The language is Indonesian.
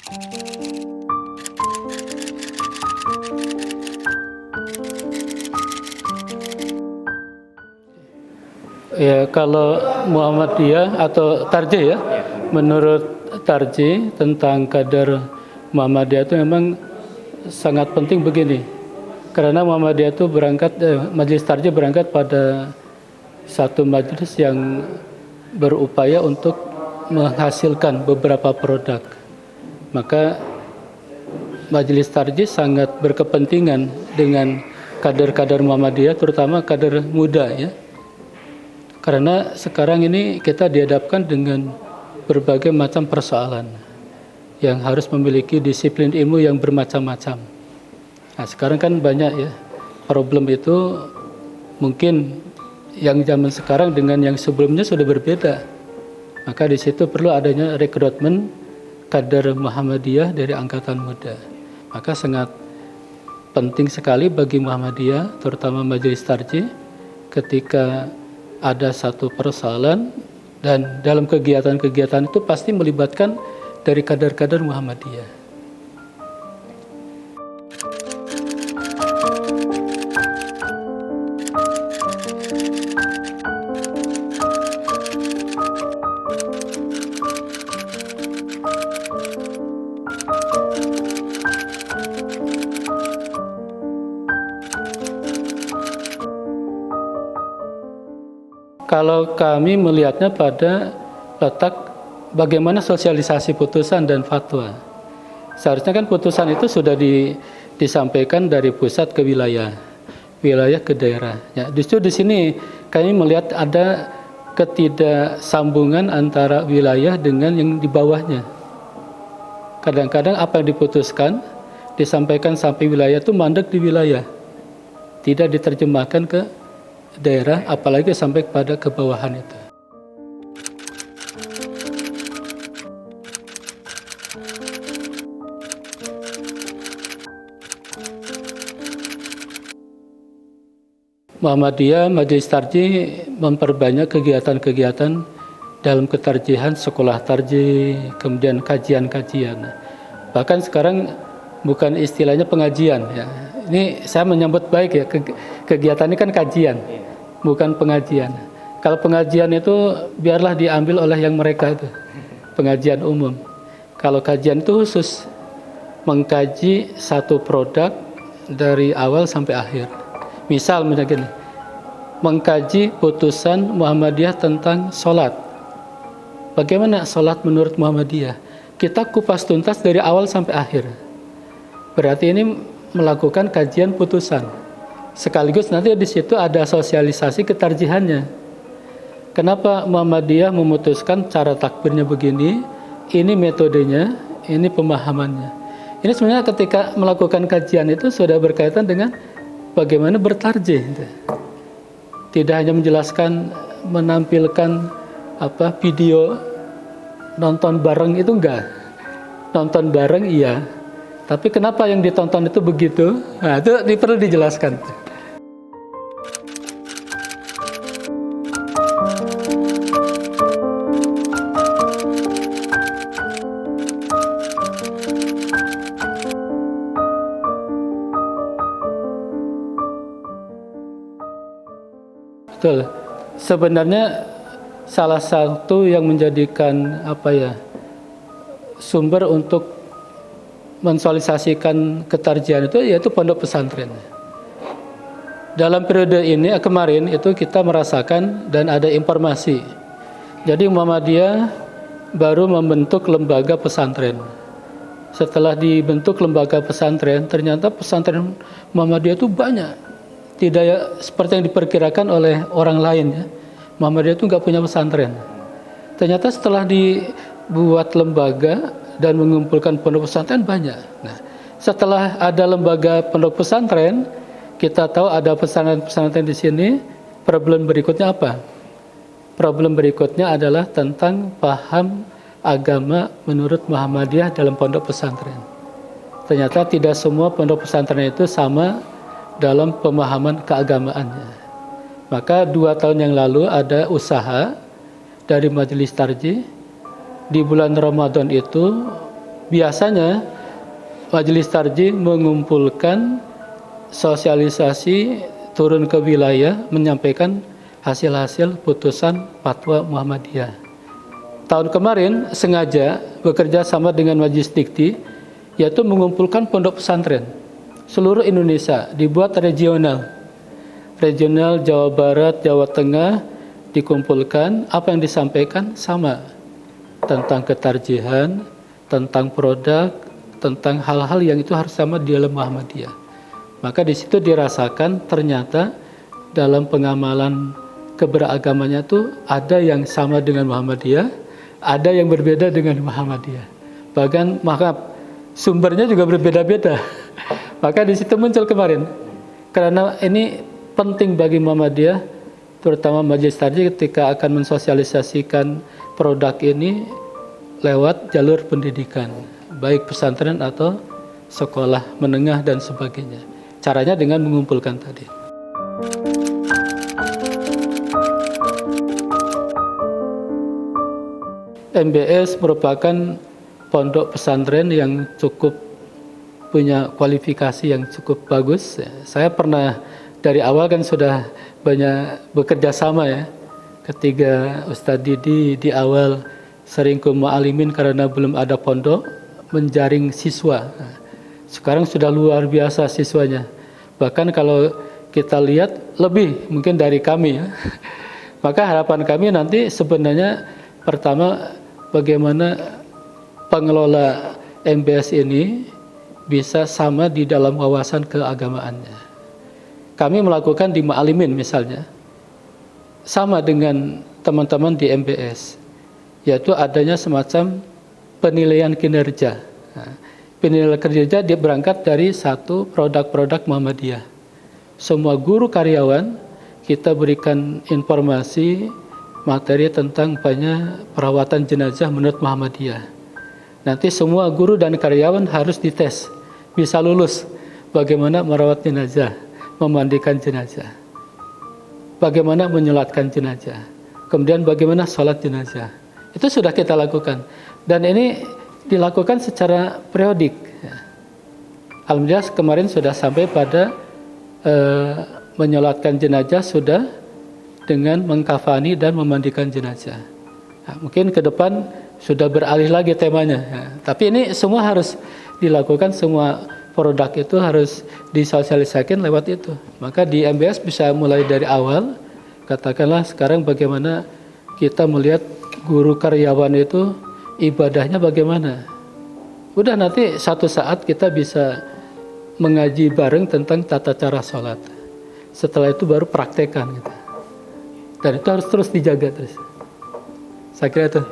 Ya, kalau Muhammadiyah atau Tarji ya, menurut Tarji tentang kader Muhammadiyah itu memang sangat penting begini. Karena Muhammadiyah itu Majelis Tarji berangkat pada satu majelis yang berupaya untuk menghasilkan beberapa produk. Maka Majelis Tarji sangat berkepentingan dengan kader-kader Muhammadiyah, terutama kader muda ya. Karena sekarang ini kita dihadapkan dengan berbagai macam persoalan yang harus memiliki disiplin ilmu yang bermacam-macam. Nah, sekarang kan banyak ya problem itu, mungkin yang zaman sekarang dengan yang sebelumnya sudah berbeda. Maka di situ perlu adanya rekrutmen kader Muhammadiyah dari angkatan muda. Maka sangat penting sekali bagi Muhammadiyah, terutama Majelis Tarji, ketika ada satu persoalan dan dalam kegiatan-kegiatan itu pasti melibatkan dari kader-kader Muhammadiyah. Kalau kami melihatnya pada letak bagaimana sosialisasi putusan dan fatwa. Seharusnya kan putusan itu sudah disampaikan dari pusat ke wilayah, wilayah ke daerah. Ya, justru di sini kami melihat ada ketidaksambungan antara wilayah dengan yang di bawahnya. Kadang-kadang apa yang diputuskan disampaikan sampai wilayah itu mandek di wilayah, tidak diterjemahkan ke daerah, apalagi sampai kepada kebawahan itu. Muhammadiyah Majelis Tarji memperbanyak kegiatan-kegiatan dalam ketarjihan, sekolah tarji, kemudian kajian-kajian. Bahkan sekarang bukan istilahnya pengajian ya. Ini saya menyambut baik ya, kegiatan ini kan kajian, bukan pengajian. Kalau pengajian itu biarlah diambil oleh yang mereka itu, pengajian umum. Kalau kajian itu khusus mengkaji satu produk dari awal sampai akhir. Misal begini, mengkaji putusan Muhammadiyah tentang sholat. Bagaimana sholat menurut Muhammadiyah? Kita kupas tuntas dari awal sampai akhir. Berarti ini melakukan kajian putusan. Sekaligus nanti di situ ada sosialisasi ketarjihannya. Kenapa Muhammadiyah memutuskan cara takbirnya begini? Ini metodenya, ini pemahamannya. Ini sebenarnya ketika melakukan kajian itu sudah berkaitan dengan bagaimana bertarjih. Tidak hanya menjelaskan, menampilkan video nonton bareng itu enggak. Nonton bareng iya. Tapi kenapa yang ditonton itu begitu? Nah, itu perlu dijelaskan. Betul. Sebenarnya salah satu yang menjadikan sumber untuk mensosialisasikan ketarjihan itu yaitu pondok pesantren. Dalam periode ini kemarin itu kita merasakan dan ada informasi. Jadi Muhammadiyah baru membentuk lembaga pesantren. Setelah dibentuk lembaga pesantren, ternyata pesantren Muhammadiyah itu banyak. Tidak seperti yang diperkirakan oleh orang lain ya. Muhammadiyah itu nggak punya pesantren. Ternyata setelah dibuat lembaga dan mengumpulkan pondok pesantren banyak. Nah, setelah ada lembaga pondok pesantren, kita tahu ada pesantren-pesantren di sini. Problem berikutnya apa? Problem berikutnya adalah tentang paham agama menurut Muhammadiyah dalam pondok pesantren. Ternyata tidak semua pondok pesantren itu sama dalam pemahaman keagamaannya. Maka 2 tahun yang lalu ada usaha dari Majelis Tarji. Di bulan Ramadan itu biasanya majelis tarjih mengumpulkan sosialisasi turun ke wilayah menyampaikan hasil-hasil putusan fatwa Muhammadiyah. Tahun kemarin sengaja bekerja sama dengan Majelis Dikti, yaitu mengumpulkan pondok pesantren seluruh Indonesia, dibuat regional Jawa Barat, Jawa Tengah, dikumpulkan. Apa yang disampaikan sama tentang ketarjihan, tentang produk, tentang hal-hal yang itu harus sama di dalam Muhammadiyah. Maka di situ dirasakan ternyata dalam pengamalan keberagamannya itu ada yang sama dengan Muhammadiyah, ada yang berbeda dengan Muhammadiyah. Bahkan maka sumbernya juga berbeda-beda. Maka di situ muncul kemarin. Karena ini penting bagi Muhammadiyah, terutama Majelis Tarjih ketika akan mensosialisasikan produk ini lewat jalur pendidikan, baik pesantren atau sekolah menengah dan sebagainya. Caranya dengan mengumpulkan tadi. MBS merupakan pondok pesantren yang cukup punya kualifikasi yang cukup bagus. Saya pernah dari awal kan sudah banyak bekerja sama ya. Ketiga Ustadz Didi di awal sering ke mu'alimin karena belum ada pondok, menjaring siswa. Sekarang sudah luar biasa siswanya. Bahkan kalau kita lihat lebih mungkin dari kami ya. Maka harapan kami nanti sebenarnya pertama bagaimana pengelola MBS ini bisa sama di dalam wawasan keagamaannya. Kami melakukan di Ma'alimin misalnya, sama dengan teman-teman di MBS, yaitu adanya semacam penilaian kinerja. Nah, penilaian kinerja dia berangkat dari satu produk-produk Muhammadiyah. Semua guru karyawan kita berikan informasi materi tentang banyak perawatan jenazah menurut Muhammadiyah. Nanti semua guru dan karyawan harus dites, bisa lulus bagaimana merawat jenazah, memandikan jenazah, bagaimana menyolatkan jenazah, kemudian bagaimana sholat jenazah. Itu sudah kita lakukan dan ini dilakukan secara periodik. Alhamdulillah kemarin sudah sampai pada menyolatkan jenazah sudah dengan mengkafani dan memandikan jenazah. Nah, mungkin ke depan sudah beralih lagi temanya. Nah, tapi ini semua harus dilakukan, semua produk itu harus disosialisasikan lewat itu. Maka di MBS bisa mulai dari awal, katakanlah sekarang bagaimana kita melihat guru karyawan itu ibadahnya bagaimana. Udah nanti satu saat kita bisa mengaji bareng tentang tata cara sholat. Setelah itu baru praktekkan gitu. Dan itu harus terus dijaga terus. Saya kira itu.